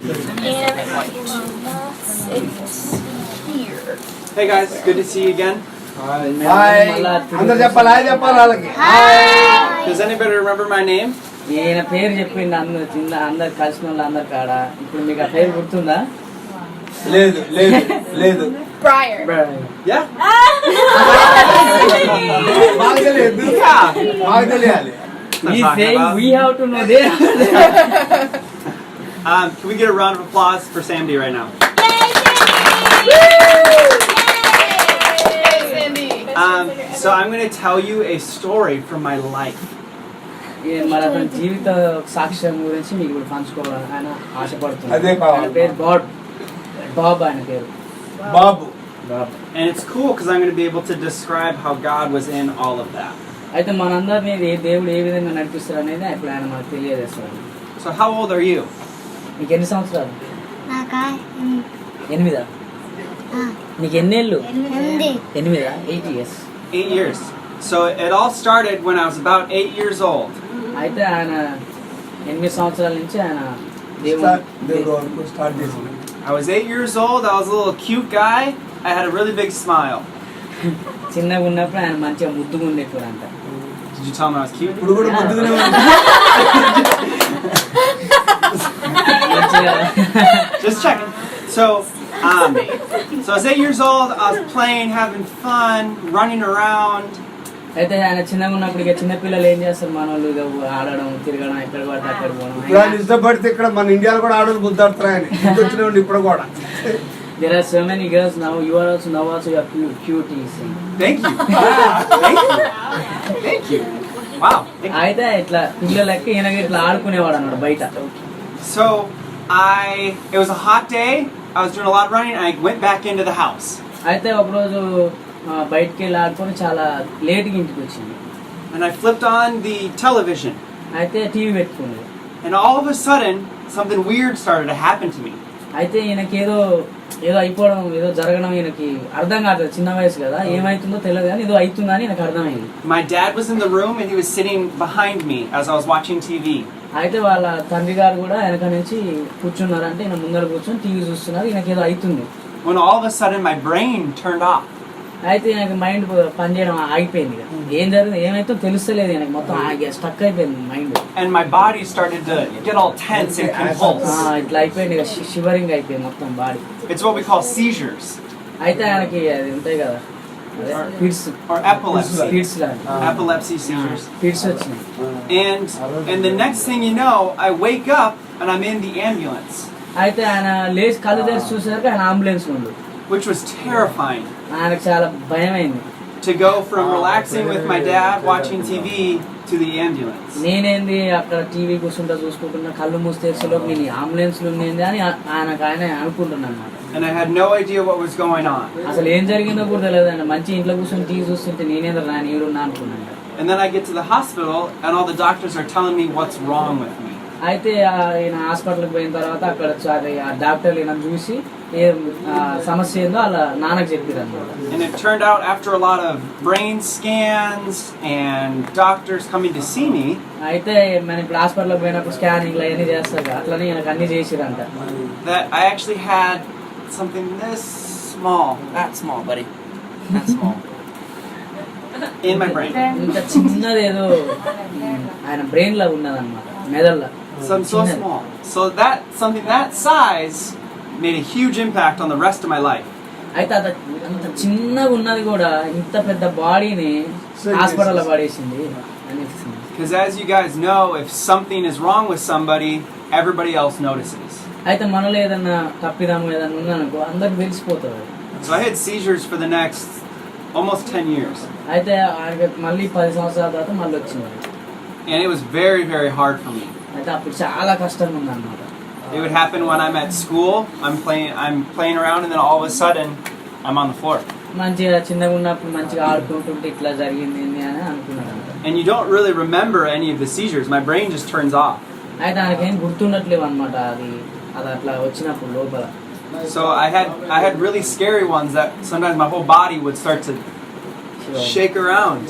Here. Hey guys, good to see you again. అందరు చెప్పాలి hi చెప్పాలి వాళ్ళకి. Does anybody remember my name? ఈయన పేరు చెప్పిండు అందరు కలిసిన వాళ్ళు అందరు కాడ. ఇప్పుడు మీకు ఆ పేరు గుర్తుందా? లేదు లేదు లేదు Briar. Yeah? మాకు తెలియదు మాకు తెలియాలి. He's saying we have to know this. Can we get a round of applause for Sandy right now? So I'm going to tell you a story from my life. మరి అతని జీవిత సాక్ష్యం గురించి మీకు ఇప్పుడు పంచుకోవాలని ఆయన ఆశపడుతున్నాడు. అదే కావాలి. ఆయన పేరు బాబు ఆయన పేరు బాబు. And it's cool because I'm going to be able to describe how God was in all of that. అయితే మనందరినీ దేవుడు ఏ విధంగా నడిపిస్తారు అనేది ఇప్పుడు ఆయన మనకు తెలియజేస్తాడు. So how old are you? నీకు ఎన్ని సంవత్సరాలు? 8. నీకు ఎన్నేళ్ళు? 8. 8 years. 8 years. So it all started when I was about 8 years old. అయితే ఆయన 8 సంవత్సరాల నుంచి ఆయన దేవుడు వరకు స్టార్ట్ చేసింది. I was 8 years old. I was a little cute guy. I had a really big smile. చిన్నగా ఉన్నప్పుడు ఆయన మంచిగా ముద్దుగా ఉండేటప్పుడు అంట. Did you tell him I was cute? ఇప్పుడు కూడా ముద్దుగానే ఉంది. Just checking. So I was 8 years old. I was playing, having fun, running around. అయితే ఆయన చిన్నగా ఉన్నప్పుడు ఇక చిన్నపిల్లలు ఏం చేస్తారు మన వాళ్ళు ఇక ఆడడం తిరగడం ఎక్కడ పడితే అక్కడ ఇప్పుడు ఆయన పోవడం. ఇష్టపడితే ఇక్కడ మన ఇండియాలో కూడా ఆడవాళ్ళు బుద్ధాడుతారు ఆయన వచ్చిన ఇప్పుడు కూడా. There are so many girls now. You are also you are cute. Thank you. Thank you. Wow. Thank you. అయితే ఇట్లా పిల్లలకి ఈయన ఇట్లా ఆడుకునేవాడు అన్నాడు బయట. So it was a hot day. I was doing a lot of running, and I went back into the house. అయితే ఒకరోజు బయటికి వెళ్ళి ఆడుకొని చాలా లేట్గా ఇంటికి వచ్చింది. And I flipped on the television. అయితే టీవీ పెట్టుకుంది. And all of a sudden, something weird started to happen to me. అయితే ఈయనకి ఏదో అయిపోవడం ఏదో జరగడం ఈయనకి అర్థం కావట్లేదు. చిన్న వయసు కదా ఏమైతుందో తెలియదు కానీ ఏదో అవుతుందని నాకు అర్థమైంది. My dad was in the room and he was sitting behind me as I was watching TV. అయితే వాళ్ళ తండ్రి గారు కూడా వెనక నుంచి కూర్చున్నారంటే ఈయన ముందర కూర్చొని టీవీ చూస్తున్నారు. ఈయనకి ఏదో అవుతుంది. When all of a sudden my brain turned off. అయితే ఈయనకి మైండ్ పనిచేయడం ఆగిపోయింది. ఏం జరిగింది ఏమైతే తెలుస్తలేదు ఈయనకి మొత్తం స్టక్ అయిపోయింది mind. And my body started to get all tense and convulse. ఇట్లా అయిపోయింది ఇక షివరింగ్ అయిపోయింది మొత్తం body. It's what we call seizures. అయితే ఆయనకి అది ఉంటాయి కదా fits or epilepsy. Epilepsy seizures. Fits వచ్చినాయి. And the next thing you know, I wake up and I'm in the ambulance. అయితే ఆయన లేచి కళ్ళు తెరిచి చూసేసరికి ఆయన అంబులెన్స్ ఉంది. Which was terrifying. ఆయనకు చాలా భయమైంది. To go from relaxing with my dad watching TV to the ambulance. నేనేంది అక్కడ టీవీ కూర్చుంటా చూసుకుంటున్నా కళ్ళు మూస్తేలో నేను అంబులెన్స్ లో ఉంది అని ఆయన అనుకుంటున్నాను అన్నమాట. And I had no idea what was going on. అసలు ఏం జరిగిందో కూడా తెలియదండి. మంచి ఇంట్లో కూర్చొని టీవీ చూస్తుంటే నేనేదో ఈడున్నా అనుకున్నాను. And then I get to the hospital and all the doctors are telling me what's wrong with me. అయితే ఈయన హాస్పిటల్కి పోయిన తర్వాత అక్కడ ఆ డాక్టర్లు ఈయన చూసి ఏం సమస్య ఏందో అలా నాన్నకు చెప్పారు అన్నమాట. And it turned out after a lot of brain scans and doctors coming to see me. అయితే మనం ఇప్పుడు హాస్పిటల్కి పోయినప్పుడు స్కానింగ్లు అవన్నీ చేస్తారు అట్లనే ఈయనకు అన్ని చేసిరంట. That I actually had something this small, that small, buddy, that small, in my brain. ఇంత చిన్నది ఏదో ఆయన బ్రెయిన్ లో ఉన్నదన్నమాట మెదడులో. Something so small. So that something that size made a huge impact on the rest of my life. అయితే అంత చిన్నగా ఉన్నది కూడా ఇంత పెద్ద బాడీని హాస్పిటల్లో పడేసింది అనిపిస్తుంది. Because as you guys know, if something is wrong with somebody, everybody else notices. అయితే మనలో ఏదన్నా తప్పిదం ఏదన్నా ఉందనుకో అందరికి తెలిసిపోతుంది. So I had seizures for the next almost 10 years. అయితే ఆయనకి మళ్ళీ 10 సంవత్సరాల తర్వాత మళ్ళీ వచ్చింది. And it was very, very hard for me. అయితే అప్పుడు చాలా కష్టంగా ఉందన్నమాట. It would happen when I'm at school. I'm playing around, and then all of a sudden, I'm on the floor. మంచిగా చిన్నగా ఉన్నప్పుడు మంచిగా ఆడుకుంటుంటే ఇట్లా జరిగింది అని అనుకున్నాను. And you don't really remember any of the seizures. My brain just turns off. అయితే ఆయనకేం గుర్తుండట్లేవు అన్నమాట అది అట్లా వచ్చినప్పుడు లోపల. So I had really scary ones that sometimes my whole body would start to shake around.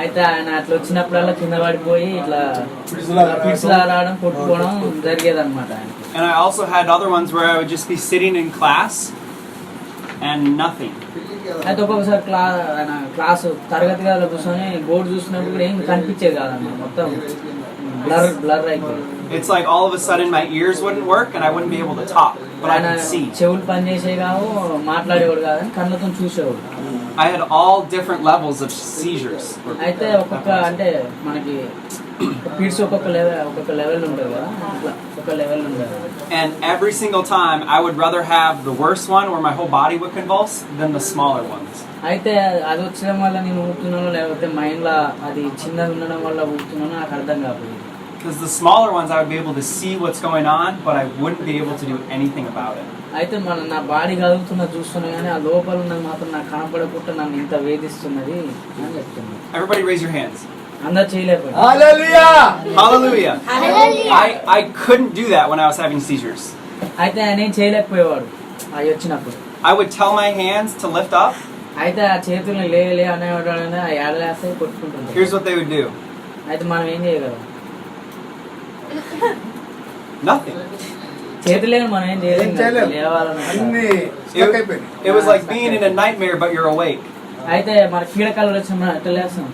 అయితే ఆయన అట్లా వచ్చినప్పుడల్లా కింద పడిపోయి ఇట్లా పిడుసులాగా పిడుసులు రావడం కొట్టుకోవడం జరిగేది అనమాట ఆయనకి. And I also had other ones where I would just be sitting in class and nothing. అయితే ఒక్కొక్కసారి క్లాసు తరగతి గదిలో కూర్చొని బోర్డు చూసినప్పుడు కూడా ఏం కనిపించేది కాదన్నమాట, మొత్తం బ్లర్ అయిపోయింది. It's like all of a sudden my ears wouldn't work and I wouldn't be able to talk, but I ఆయన could see. చెవులు పనిచేసే కావు, మాట్లాడేవాడు కాదని కళ్ళతో చూసేవాడు. I had all different levels of seizures. అయితే ఒక్కొక్క అంటే మనకి పిడ్స్ ఒక్కొక్క లెవెల్ ఉంటుంది కదా, అట్లా ఒక లెవెల్ ఉండదు. And every single time I would rather have the worst one where my whole body would convulse than the smaller ones. అయితే అది వచ్చడం వల్ల నేను ఊపుతున్నానో లేకపోతే మైండ్లో అది చిన్నది ఉండడం వల్ల ఊపుతున్నానో నాకు అర్థం కాకపోయింది. Because the smaller ones I would be able to see what's going on, but I wouldn't be able to do anything about it. అయితే నా బాడీ కదులుతున్నా చూస్తున్నా కానీ ఆ లోపల ఉన్నది మాత్రం నాకు కనపడకుండా నన్ను ఇంత వేధిస్తున్నది అని చెప్తున్నాను. Everybody raise your hands. అందరు చేయలేకపోయింది. హల్లెలూయా Hallelujah. I couldn't do that when I was having seizures. అయితే ఆయన ఏం చేయలేకపోయేవాడు అవి వచ్చినప్పుడు. I would tell my hands to lift up. అయితే ఆ చేతులను లే అనేవాడు, ఆ ఏడలేస్తే కొట్టుకుంటుంటాడు. Here's what they would do. అయితే మనం ఏం చేయగలం? Nothing. చేతులేని మనం ఏం చేయలేము. లేవాలని అన్ని స్టక్ అయిపోయింది. It was like being in a nightmare, but you're awake. అయితే మన కీడకాలు వచ్చిన మనం ఎట్లా లేస్తాం.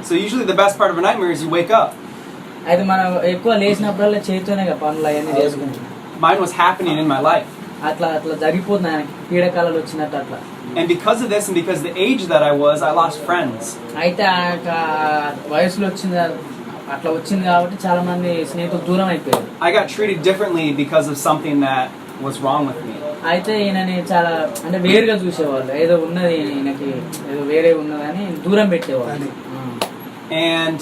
So usually the best part of a nightmare is you wake up. అయితే మనం ఎక్కువ లేచినప్పుడల్లా చేతితోనే పనులు అవన్నీ చేసుకుంటాం. Mine was happening in my life. అట్లా జరిగిపోతుంది ఆయనకి కీడకాలు వచ్చినట్టు అట్లా. And because of this and because of the age that I was, I lost friends. అయితే ఆ వయసులో అట్లా వచ్చింది కాబట్టి చాలా మంది స్నేహితులు దూరం అయిపోయారు. I got treated differently because of something that was wrong with me. అయితే ఈయనని చాలా అంటే వేరుగా చూసేవాళ్ళు, ఏదో ఉన్నది ఈయనకి ఏదో వేరే ఉన్నదని దూరం పెట్టేవాళ్ళు. And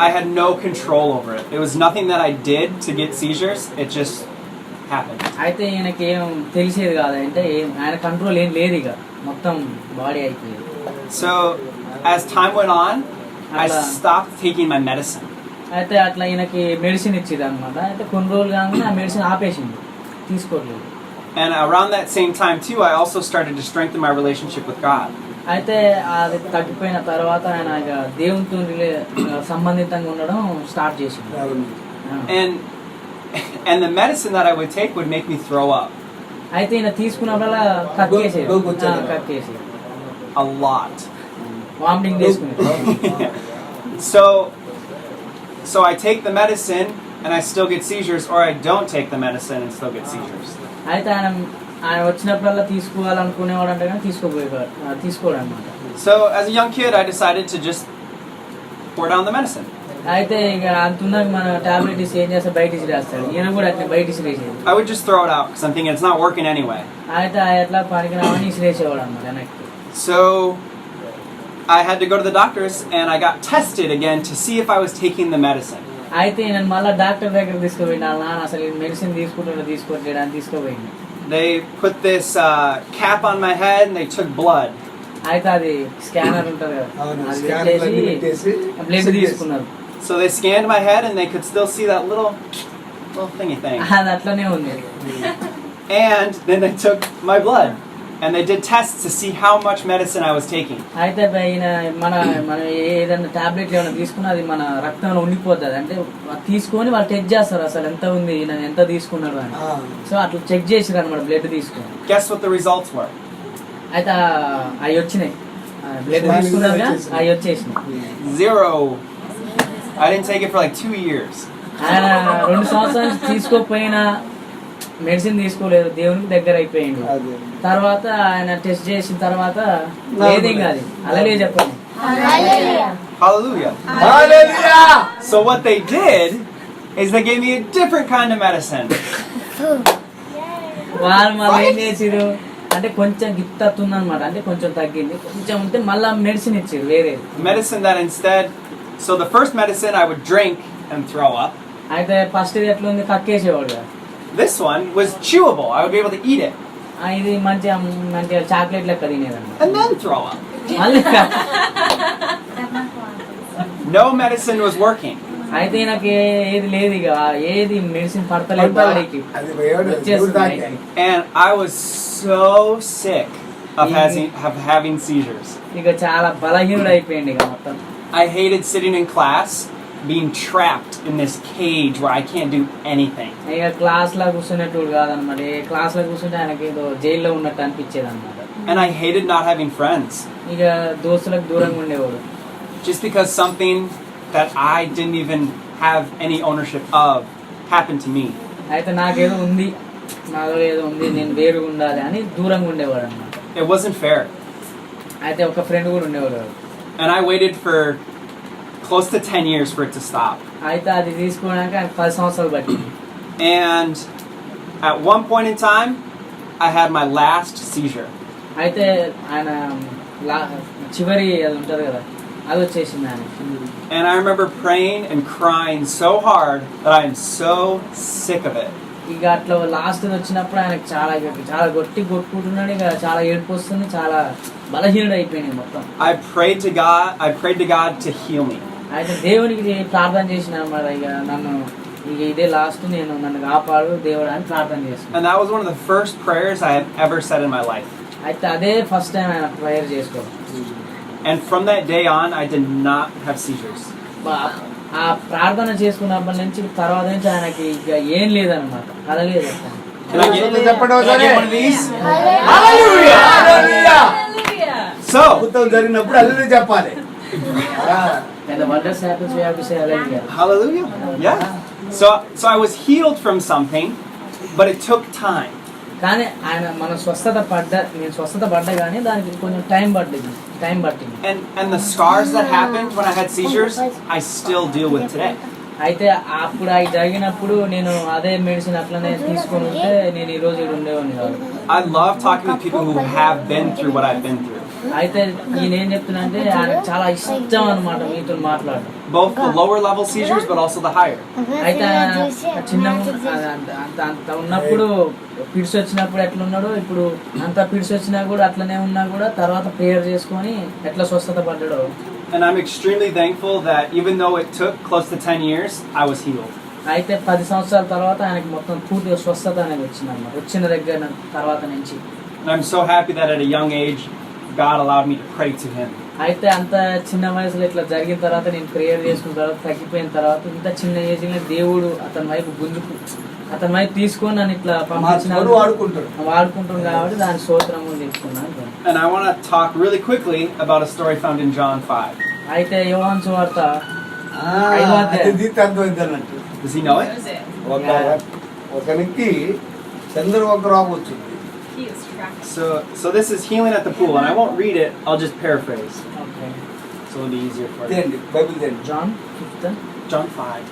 I had no control over it. It was nothing that I did to get seizures. It just happened. అయితే ఈయనకి ఏం తెలిసేది కాదు, అంటే ఆయన కంట్రోల్ ఏం లేదు, ఇక మొత్తం బాడీ అయిపోయింది. So as time went on, I stopped taking my medicine. అయితే అట్లా ఈయనకి మెడిసిన్ ఇచ్చేది అనమాట. అయితే కొన్ని రోజులు కాగానే ఆ మెడిసిన్ ఆపేసింది, తీసుకోవట్లేదు. And around that same time too, I also started to strengthen my relationship with God. అయితే అది తగ్గిపోయిన తర్వాత ఆయన ఇక దేవునితో సంబంధితంగా ఉండడం స్టార్ట్ చేసింది. And the medicine that I would take would make me throw up. అయితే ఈయన తీసుకున్నప్పుడల్లా కక్కేసేది A lot. వామిటింగ్ చేసుకునేది. So I take the medicine and I still get seizures, or I don't take the medicine and still get seizures. అయితే ఆయన వచ్చినప్పుడల్లా తీసుకోవాలనుకునేవాడు అంటే కానీ తీసుకోడు అనమాట. So as a young kid, I decided to just pour down the medicine. అయితే ఇక అంతున్నాక మన టాబ్లెట్ ఇస్తే ఏం చేస్తే బయట ఇసిరేస్తాడు, ఈయన కూడా అట్లా బయట ఇసిరేసేది. I would just throw it out because I'm thinking it's not working anyway. అయితే ఎట్లా పనికిరావని ఇసిరేసేవాడు అనమాట వెనక్కి. So I had to go to the doctors and I got tested again to see if I was taking the medicine. అయితే నేను మళ్ళీ doctor దగ్గర తీసుకుపోయింది. నాన్న అసలు మెడిసిన్ తీసుకోవట్లేడు అని తీసుకుపోయింది. They put this cap on my head and they took blood. అయితే అది scanner ఉంటుంది కదా, అది పెట్టేసి బ్లడ్ తీసుకున్నారు. So they scanned my head and they could still see that little thingy thing. అది అట్లనే ఉంది. And then they took my blood and they did tests to see how much medicine I was taking. అయితే మన ఏదైనా tablet ఏమైనా తీసుకున్నా అది మన రక్తంలో ఉండిపోతుంది, అంటే తీసుకొని వాళ్ళు చెక్ చేస్తారు అసలు ఎంత ఉంది ఎంత తీసుకున్నాడు అని. సో అట్లా చెక్ చేసిరు అనమాట బ్లడ్ తీసుకుని. Guess what the results were? అయితే అవి వచ్చినాయి, బ్లడ్ తీసుకున్నారుగా అవి వచ్చేసినాయి. 0. I didn't take it for like 2 years. ఆయన 2 సంవత్సరాలు తీసుకోకపోయినా మెడిసిన్ తీసుకోలేదు, దేవునికి దగ్గర అయిపోయింది. తర్వాత ఆయన టెస్ట్ చేసిన తర్వాత లేదేం కాదు, అలాగే చెప్పండి. Hallelujah. Hallelujah. So what they did is they gave me a different kind of medicine. వాళ్ళు మళ్ళీ ఏం చేసిరు అంటే కొంచెం గిత్తతుంది అనమాట, అంటే కొంచెం తగ్గింది, కొంచెం ఉంటే మళ్ళీ మెడిసిన్ ఇచ్చారు వేరే Medicine that instead, so the first medicine I would drink and throw up. అయితే ఫస్ట్ ఇది ఎట్లా ఉంది, కక్కేసేవాడు. This one was chewable. I would be able to eat it ఇది మంచిగా చాక్లెట్ లెక్క తినేదన్నమాట. and then throw up. మళ్ళీ No medicine was working. అయితే నాకు ఏది లేదు, ఇక ఏది మెడిసిన్ పడతలేదు బాడీకి. And I was so sick. of having seizures. ఇక చాలా బలహీనుడు అయిపోయింది ఇక మొత్తం. I hated sitting in class, being trapped in this cage where I can't do anything. ఇక క్లాస్ లో కూర్చునేటోడు కాదనమాట. ఏ క్లాస్ లో కూర్చుంటే ఆయనకి ఏదో జైల్లో ఉన్నట్టు అనిపించేది అనమాట. And I hated not having friends. ఇక దోస్తులకు దూరంగా ఉండేవాడు. Just because something that I didn't even have any ownership of happened to me. అయితే నాకేదో ఉంది, నాలో ఏదో ఉంది, నేను వేరుగా ఉండాలి అని దూరంగా ఉండేవాడు అనమాట. It wasn't fair. అయితే ఒక ఫ్రెండ్ కూడా ఉండేవాడు. And I waited for close to 10 years for it to stop. అయితే అది తీసుకోవడానికి ఆయన 10 సంవత్సరాలు పట్టింది. And at one point in time, I had my last seizure. అయితే ఆయన చివరి అది ఉంటుంది కదా, అది వచ్చేసింది ఆయన. And I remember praying and crying so hard that I am so sick of it. ఇక అట్లా లాస్ట్ వచ్చినప్పుడు ఆయనకు చాలా కొట్టుకుంటున్నాడు. ఇక చాలా ఏడుపు వస్తుంది, చాలా బలహీనుడు అయిపోయింది మొత్తం. I prayed to God to heal me. అయితే దేవునికి ప్రార్థన చేసిన అన్నమాట. ఇక ఇదే లాస్ట్, నన్ను కాపాడు దేవుడు అని ప్రార్థన చేస్తున్నాను. And that was one of the first prayers I had ever said in my life. అయితే అదే ఫస్ట్ టైం ఆయన ప్రేయర్ చేసుకోవడం. And from that day on, I did not have seizures. ఆ ప్రార్థన చేసుకున్నప్పటి నుంచి తర్వాత నుంచి ఆయనకి ఇక ఏం లేదనమాట, కలలేదు. Can I get one of these? Hallelujah! Hallelujah! So, అద్భుతం జరిగినప్పుడు హల్లెలూయా చెప్పాలి. And the wonders happens, we have to say hallelujah. hallelujah. Yeah. So I was healed from something, but it took time. కానీ ఆయన నేను స్వస్థత పడ్డా కానీ దానికి కొంచెం టైం పట్టింది. And the scars that happened when I had seizures, I still deal with today. అయితే అప్పుడు అవి జరిగినప్పుడు నేను అదే మెడిసిన్ అట్లనే తీసుకొని ఉంటే నేను ఈ రోజు ఇక్కడ ఉండేవాడిని కాదు. I love talking with people who have been through what I've been through. అయితే నేనేం చెప్తున్నా అంటే ఆయనకు చాలా ఇష్టం అనమాట మీతో మాట్లాడడం. Both the lower level seizures, but also the higher. అయితే చిన్న అంత ఉన్నప్పుడు పిడిసి వచ్చినప్పుడు ఎట్లా ఉన్నాడో, ఇప్పుడు అంత పిడిసి వచ్చినా కూడా అట్లనే ఉన్నా కూడా తర్వాత ప్రేయర్ చేసుకొని ఎట్లా స్వస్థత పడ్డాడో. And I'm extremely thankful that even though it took close to 10 years, I was healed. అయితే 10 సంవత్సరాల తర్వాత ఆయనకి మొత్తం పూర్తిగా స్వస్థత అనేది వచ్చిందన్నమాట. వచ్చిన దగ్గర తర్వాత నుంచి. And I'm so happy that at a young age, God allowed me to pray to Him. అయితే అంత చిన్న వయసులో ఇట్లా జరిగిన తర్వాత నేను ప్రేయర్ చేసుకున్న తర్వాత తగ్గిపోయిన తర్వాత ఇంత చిన్న ఏజ్ లో దేవుడు అతని వైపు తీసుకొని నన్ను ఇట్లా పంపించినాడు, వాడుకుంటున్నాడు కాబట్టి దాని స్తోత్రము తీసుకున్నాను. And I want to talk really quickly about a story found in John 5. అయితే యోహాను సువార్త Does he know it? ఒకరికి చంద్రవంక రోగం వచ్చింది. So this is healing at the pool, and I won't read it. I'll just paraphrase. Okay. So it'll be easier for you. దేండి Bible దేండి. John 5.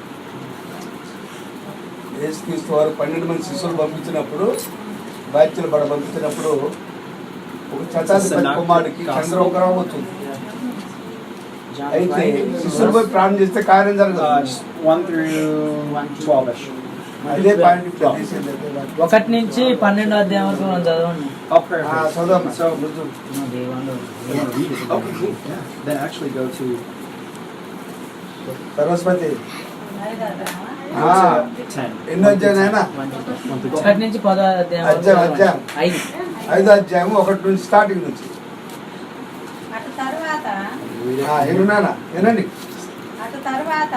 యేసుక్రీస్తు వారు 12 మంది శిష్యులు పంపించినప్పుడు బాధ్యతలు పంపించినప్పుడు ఒక శతాధిపతి కుమారుడికి చంద్రవంక రోగం వచ్చింది. అయితే శిష్యులు పోయి ప్రార్థన చేస్తే కార్యం జరగదు. 1 through 12ish. అదే పాయింట్ 1 నుంచి 12 అధ్యాయం వరకు మనం చదవండి. I'll paraphrase. చదవమ్మా. So okay, cool. Yeah. Then actually go to Saraswati 10. ఎన్నో అధ్యాయం అయినా 1 నుంచి 10 అధ్యాయం అధ్యాయం 5 అధ్యాయం 1 నుంచి స్టార్టింగ్ నుంచి. ఏనండి. అటు తర్వాత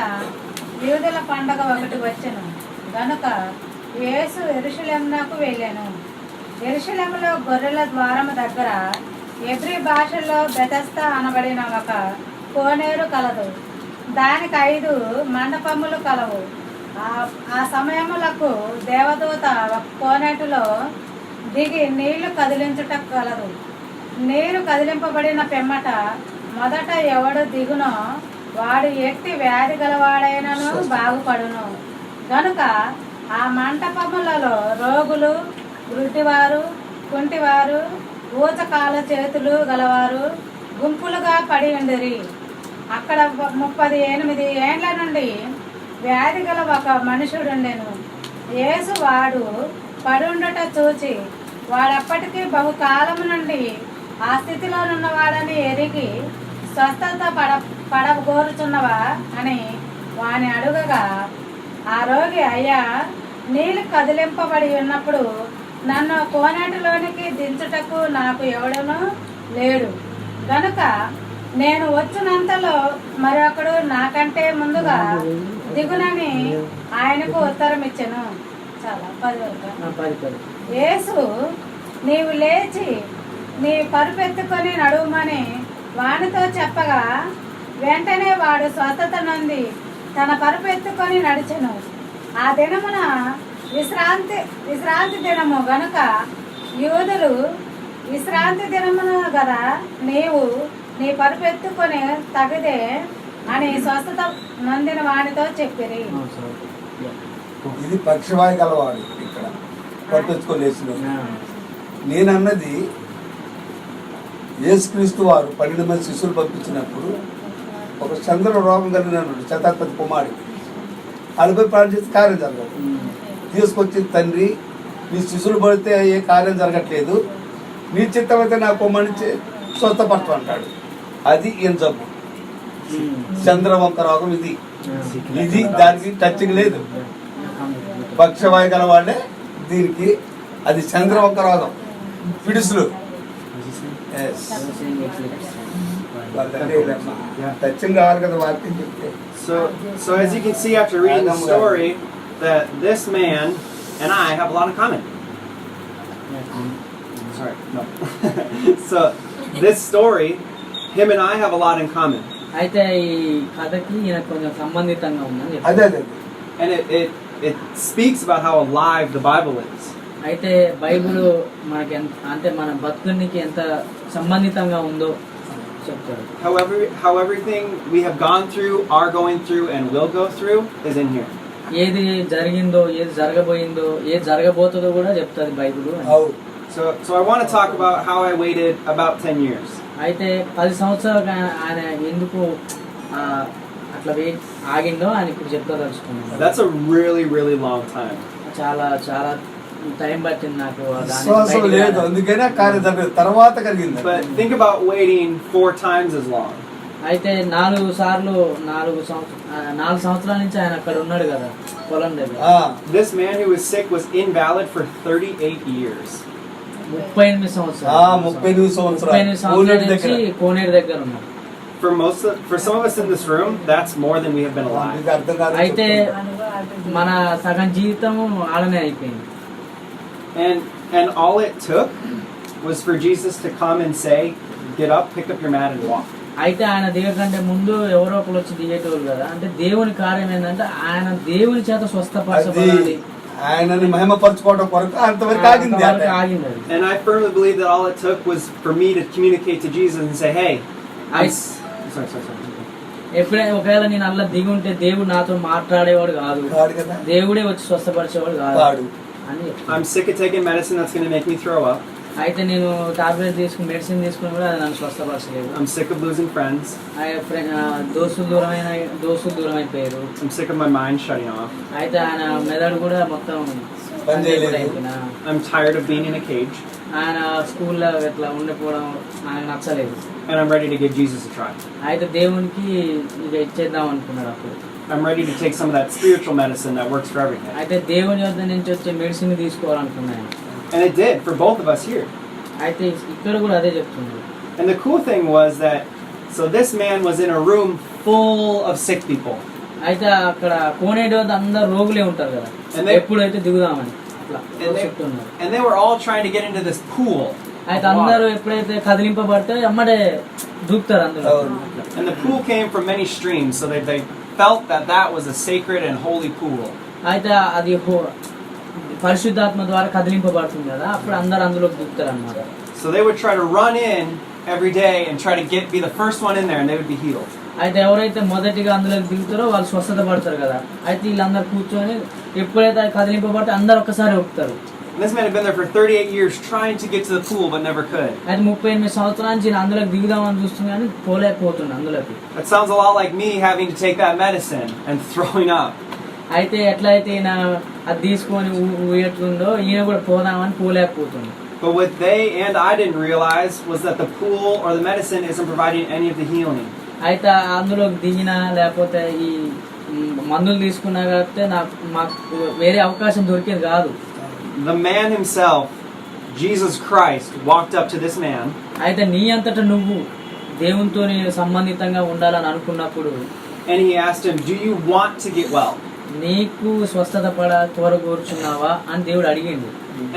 యూదుల పండగ ఒకటి వచ్చెను గనుక యేసు యెరూషలేమునకు వెళ్ళెను. యెరూషలేములో గొర్రెల ద్వారము దగ్గర ఎబ్రీ భాషలో బెతెస్దా అనబడిన ఒక కోనేరు కలదు. దానికి 5 మండపములు కలవు. ఆ సమయములకు దేవదూత ఒక కోనేటిలో దిగి నీళ్లు కదిలించుట కలదు. నీరు కదిలింపబడిన పిమ్మట మొదట ఎవడు దిగునో వాడు ఎట్టి వ్యాధి గలవాడైనను బాగుపడును. గనుక ఆ మంటపములలో రోగులు, వృద్ధివారు, కుంటివారు, ఊచకాల చేతులు గలవారు గుంపులుగా పడి ఉండిరి. అక్కడ 38 ఏండ్ల నుండి వ్యాధి గల ఒక మనుషుడుండెను. యేసు వాడు పడుండుట చూచి వాడప్పటికీ బహుకాలము నుండి ఆ స్థితిలో ఉన్నవాడని ఎరిగి స్వస్థత పడగోరుచున్నవా అని వాని అడుగగా ఆ రోగి, అయ్యా నీళ్ళు కదిలింపబడి ఉన్నప్పుడు నన్ను కోనేటిలోనికి దించుటకు నాకు ఎవడనూ లేడు గనుక నేను వచ్చినంతలో మరొకడు నాకంటే ముందుగా దిగునని ఆయనకు ఉత్తరం ఇచ్చెను. చాలా 10 వరకు. యేసు నీవు లేచి నీ పరుపెత్తుకొని నడుమని వానితో చెప్పగా వెంటనే వాడు స్వస్థత నొంది తన పరుపెత్తుకొని నడిచెను. ఆ దినమున విశ్రాంతి దినము గనుక యూదులు విశ్రాంతి దినమున గదా నీవు నీ పరుపెత్తుకొని తగదే అని స్వస్థత నొందిన వానితో చెప్పిరి. ఇది పక్షవాయు గలవాడు ఇక్కడ పట్టుకొలేసిన. నేనన్నది యేసుక్రీస్తు వారు 12 మంది శిష్యులు పంపించినప్పుడు ఒక చంద్ర రోగం కలిగిన శతాధిపతి కుమారుడికి అలపై ప్రాణం చేసి కార్యం జరగదు. తీసుకొచ్చి తండ్రి నీ శిష్యులు పడితే ఏ కార్యం జరగట్లేదు, నీ చిత్తమైతే నా కుమారుని స్వస్థపరచు అంటాడు. అది ఈయన జబ్బు, చంద్రవంక రోగం. ఇది దానికి టచింగ్ లేదు. పక్షవాయు గల వాళ్ళే దీనికి, అది చంద్రవంక రోగం, పిడుసులు. టచింగ్ కావాలి కదా వాక్యం చెప్తే. So as you can see after reading the story, that this man and I have a lot in common. Sorry, no. So this story, him and I have a lot in common. అయితే ఈ కథకి ఈయన కొంచెం సంబంధితంగా ఉందని చెప్పారు. అదే And it speaks about how alive the Bible is. అయితే బైబిల్ మనకి అంటే మన భక్తునికి ఎంత సంబంధితంగా ఉందో చెప్తారు. How everything we have gone through, are going through, and will go through is in here. ఏది జరిగిందో, ఏది జరగబోయిందో, ఏది జరగబోతుందో కూడా చెప్తాది Bible. So I want to talk about how I waited about 10 years. అయితే 10 సంవత్సరాలు ఆయన ఎందుకు అట్లా ఆగిందో ఆయన ఇప్పుడు చెప్తాదలుచుకున్నాను. That's a really long time. చాలా చాలా టైం పట్టింది నాకు. విశ్వాసం లేదు, అందుకనే కార్యం జరగదు, తర్వాత కలిగింది. But think about waiting 4 times as long. అయితే 4 సంవత్సరాల నుంచి ఆయన అక్కడ ఉన్నాడు కదా పొలం దగ్గర. This man who was sick was invalid for 38 years. 38 సంవత్సరాలు. 38 సంవత్సరాల నుంచి కోనేరు దగ్గర ఉన్నాడు. For some of us in this room, that's more than we have been alive. అయితే మన సగం జీవితం ఆడనే అయిపోయింది. And all it took was for Jesus to come and say, "Get up, pick up your mat and walk." అయితే ఆయన దిగకంటే ముందు ఎవరో ఒకరు వచ్చి దిగేటోళ్ళు కదా. అంటే దేవుని కార్యం ఏంటంటే ఆయన దేవుని చేత స్వస్థపరచబడాలి, ఆయనని మహిమపరచుకోవడం కొరకు అంతవరకు ఆగింది. And I firmly believe that all it took was for me to communicate to Jesus and say, "Hey, sorry. ఎప్పుడైనా ఒకవేళ నేను అలా దిగి ఉంటే దేవుడు నాతో మాట్లాడేవాడు కాదు, దేవుడే వచ్చి స్వస్థపరిచేవాడు కాదు అని. I'm sick of taking medicine that's going to make me throw up. అయితే నేను టాబ్లెట్ తీసుకుని మెడిసిన్ తీసుకుని కూడా అది నన్ను స్వస్థపరచలేదు. I'm sick of losing friends. దోస్తులు దూరం అయిపోయారు. I'm sick of my mind shutting off. అయితే ఆయన మెదడు కూడా మొత్తం I'm tired of being in a cage. ఆయన స్కూల్లో ఇట్లా ఉండిపోవడం నాకు నచ్చలేదు. And I'm ready to give Jesus a try. అయితే దేవునికి ఇక ఇచ్చేద్దాం అనుకున్నాడు అప్పుడు. I'm ready to take some of that spiritual medicine that works for everything. అయితే దేవుని యొద్ద నుంచి వచ్చే medicine తీసుకోవాలనుకున్నాను. And it did for both of us here. అయితే ఇక్కడ కూడా అదే చెప్తున్నాడు. And the cool thing was that this man was in a room full of sick people. అయితే అక్కడ కోనేటి వద్ద అందరు రోగులే ఉంటారు కదా, ఎప్పుడైతే దిగుదామని అట్లా చెప్తున్నారు. And they were all trying to get into this pool. అయితే అందరూ ఎప్పుడైతే కదిలింపబడితే అమ్మడే దూకుతారు అందరూ. And the pool came from many streams, so they felt that was a sacred and holy pool. అయితే అది పరిశుద్ధాత్మ ద్వారా కదిలింపబడుతుంది కదా, అప్పుడు అందరూ అందులోకి దూకుతారు అన్నమాట. So they would try to run in every day and try to be the first one in there, and they would be healed. అయితే ఎవరైతే మొదటిగా అందులోకి దిగుతారో వాళ్ళు స్వస్థత పడతారు కదా. అయితే వీళ్ళందరూ కూర్చొని ఎప్పుడైతే అది కదిలింపబడితే అందరూ ఒక్కసారి ఒప్పుతారు. This man had been there for 38 years trying to get to the pool but never could. అయితే 38 సంవత్సరాల నుంచి అందులోకి దిగుదామని చూస్తున్నా కానీ పోలేకపోతున్నా అందులోకి. That sounds a lot like me having to take that medicine and throwing up. అయితే ఎట్లయితే ఈయన అది తీసుకొని ఊయట్లుందో ఈయన కూడా పోదామని పోలేకపోతుంది. But what they and I didn't realize was that the pool or the medicine isn't providing any of the healing. అయితే అందులోకి దిగినా లేకపోతే ఈ మందులు తీసుకున్నా కాబట్టి మాకు వేరే అవకాశం దొరికేది కాదు. the man himself, Jesus Christ, walked up to this man అయితే నీ అంతటా నువ్వు దేవునితో సంబంధితంగా ఉండాలని అనుకున్నప్పుడు and he asked him, "Do you want to get well?" నీకు స్వస్థత పడ కోరుచున్నావా అని దేవుడు అడిగిండు.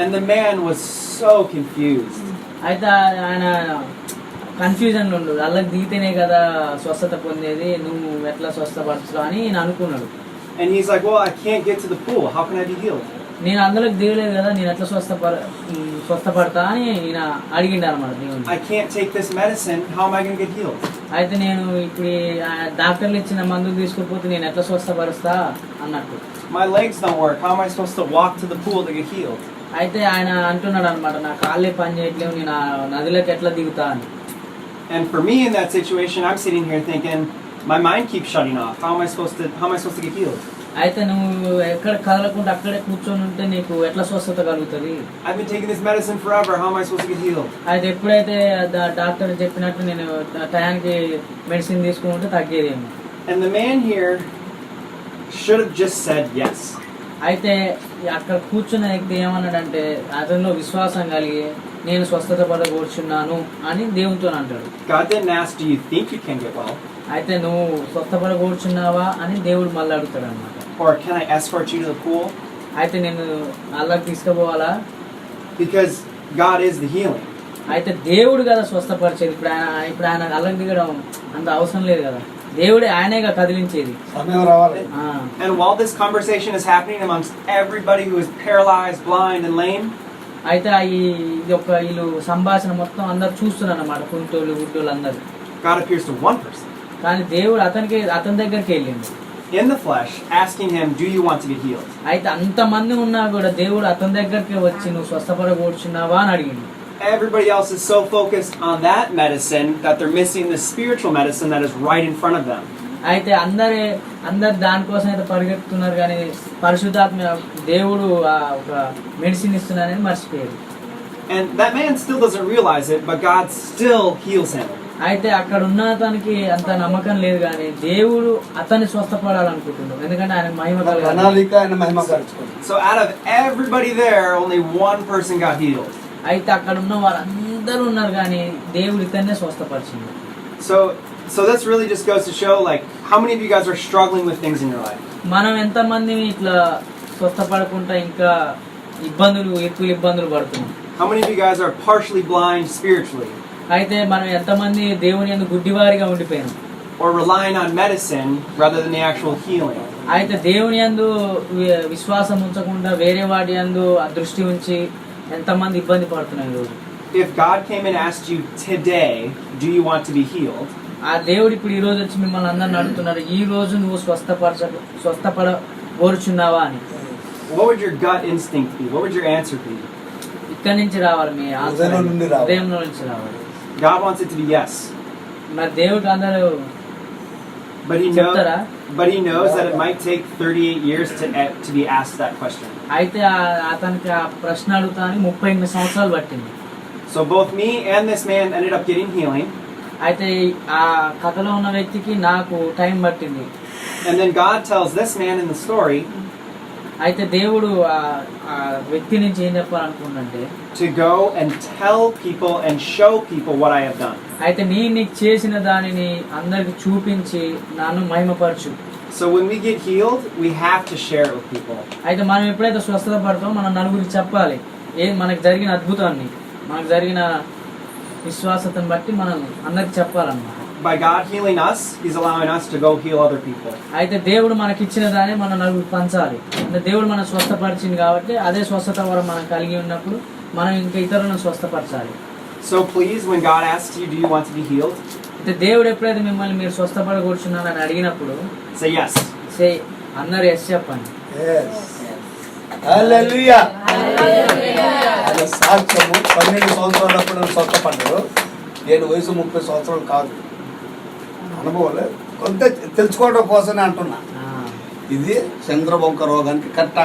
And the man was so confused. అయితే ఆయన కన్ఫ్యూజన్ లో ఉండు, అల్లకి దిగితేనే కదా స్వస్థత పొందేది, నువ్వు ఎట్లా స్వస్థపరచుతావు అని నేను అనుకున్నాడు. And he's like, "Well, I can't get to the pool. How can I be healed?" నేను అందులోకి దిగలేదు కదా, నేను ఎట్లా స్వస్థపడతా అని ఈయన అడిగిండు అనమాట దేవుని. I can't take this medicine. How am I going to get healed? అయితే నేను ఇప్పుడు డాక్టర్లు ఇచ్చిన మందులు తీసుకోకపోతే నేను ఎట్లా స్వస్థపరుస్తా అన్నట్టు. My legs don't work. How am I supposed to walk to the pool to get healed? అయితే ఆయన అంటున్నాడు అనమాట, నా కాళ్ళే పని చేయట్లేవు, నేను ఆ నదిలోకి ఎట్లా దిగుతా అని. And for me in that situation, I'm sitting here thinking, my mind keeps shutting off. How am I supposed to get healed? అయితే నువ్వు ఎక్కడ కదలకుండా అక్కడే కూర్చొని ఉంటే నీకు ఎట్లా స్వస్థత కలుగుతుంది? I've been taking this medicine forever. How am I supposed to get healed? అయితే ఎప్పుడైతే డాక్టర్ చెప్పినట్టు నేను టయానికి మెడిసిన్ తీసుకుంటే తగ్గేదేమో. And the man here should have just said yes. అయితే అక్కడ కూర్చున్న వ్యక్తి ఏమన్నాడంటే అతనిలో విశ్వాసం కలిగి నేను స్వస్థత పడకూర్చున్నాను అని దేవునితో అంటాడు. God didn't ask, "Do you think you can get well?" అయితే నువ్వు స్వస్థపడకూర్చున్నావా అని దేవుడు మళ్ళీ అడుగుతాడు అనమాట. Or can I escort you to the pool? అయితే నేను అల్లకి తీసుకుపోవాలా? Because God is the healing. అయితే దేవుడు కదా స్వస్థపరిచేది. ఇప్పుడు ఆయన అల్లకి దిగడం అంత అవసరం లేదు కదా, దేవుడే ఆయనేగా కదిలించేది. సమయం రావాలి. And while this conversation is happening amongst everybody who is paralyzed, blind, and lame, అయితే ఇది ఒక వీళ్ళు సంభాషణ మొత్తం అందరు చూస్తున్నారు అన్నమాట, కుంటోళ్ళు గుడ్డోళ్ళు అందరు. God appears to one person కానీ దేవుడు అతని దగ్గరికి వెళ్ళిండు in the flesh, asking him, "Do you want to get healed?" అయితే అంతమంది ఉన్నా కూడా దేవుడు అతని దగ్గరికి వచ్చి నువ్వు స్వస్థపడకూర్చున్నావా అని అడిగిండు. Everybody else is so focused on that medicine that they're missing the spiritual medicine that is right in front of them. అయితే అందరు దానికోసం అయితే పరిగెత్తుతున్నారు కానీ పరిశుద్ధాత్మ దేవుడు ఒక మెడిసిన్ ఇస్తున్నానని మర్చిపోయారు. And that man still doesn't realize it, but God still heals him. అయితే అక్కడ ఉన్న అతనికి అంత నమ్మకం లేదు కానీ దేవుడు అతన్ని స్వస్థపడాలనుకుంటున్నాడు, ఎందుకంటే ఆయన మహిమ కలగాలి. ప్రణాళిక ఆయన మహిమ కలుగుతుంది. So out of everybody there, only one person got healed. అయితే అక్కడ ఉన్న వాళ్ళందరూ ఉన్నారు కానీ దేవుడు ఇతన్నే స్వస్థపరిచింది. So this really just goes to show, like, how many of you guys are struggling with things in your life? మనం ఎంతమంది ఇట్లా స్వస్థపడకుండా ఇంకా ఎక్కువ ఇబ్బందులు పడుతున్నాం? How many of you guys are partially blind spiritually? అయితే మనం ఎంతమంది దేవుని యందు గుడ్డివారిగా ఉండిపోయాం? Or relying on medicine rather than the actual healing? అయితే దేవుని యందు విశ్వాసం ఉంచకుండా వేరే వాటి యందు దృష్టి ఉంచి ఎంతమంది ఇబ్బంది పడుతున్నారు ఈరోజు. If God came and asked you today, "Do you want to be healed?" ఆ దేవుడు ఇప్పుడు ఈ రోజు వచ్చి మిమ్మల్ని అందరిని అడుగుతున్నారు, ఈ రోజు నువ్వు స్వస్థపడ కోరుచున్నావా అని. What would your gut instinct be? What would your answer be? ఇక్కడి నుంచి రావాలి, మీ హృదయం నుండి రావాలి. హృదయంలో నుంచి రావాలి. God wants it to be yes. మరి దేవుడికి అందరూ But he చెప్తారా? knows that it might take 38 years to be asked that question. అయితే అతనికి ఆ ప్రశ్న అడుగుతానికి 38 సంవత్సరాలు పట్టింది. So both me and this man ended up getting healing. అయితే ఆ కథలో ఉన్న వ్యక్తికి నాకు టైం పట్టింది. And then God tells this man in the story అయితే దేవుడు ఆ వ్యక్తి నుంచి ఏం చెప్పాలనుకుంటే to go and tell people and show people what I have done. అయితే నీకు చేసిన దానిని అందరికి చూపించి నన్ను మహిమపరచు. So when we get healed, we have to share it with people. అయితే మనం ఎప్పుడైతే స్వస్థత పడతామో మనం నలుగురికి చెప్పాలి మనకు జరిగిన అద్భుతాన్ని, మనకు జరిగిన విశ్వాసతను బట్టి మనం అందరికి చెప్పాలన్నమాట. By God healing us, He's allowing us to go heal other people. అయితే దేవుడు మనకి ఇచ్చిన దాన్ని మనం నలుగురికి పంచాలి. అంటే దేవుడు మనం స్వస్థపరిచింది కాబట్టి అదే స్వస్థత వరం మనం కలిగి ఉన్నప్పుడు మనం ఇంకా ఇతరులను స్వస్థపరచాలి. So please, when God asks you, "Do you want to be healed?" అయితే దేవుడు ఎప్పుడైతే మిమ్మల్ని మీరు స్వస్థపడకూర్చున్నారని అడిగినప్పుడు say yes. అందరు ఎస్ చెప్పండి. హల్లెలూయా. ఆయన సాక్ష్యము 12 సంవత్సరాలప్పుడు నేను స్వస్థపడ్డాడు. నేను వయసు 30 సంవత్సరాలు కాదు. అనుభవం లేదు, కొంత తెలుసుకోవడం కోసమే అంటున్నా. ఇది చంద్రబొంక రోగానికి కట్ట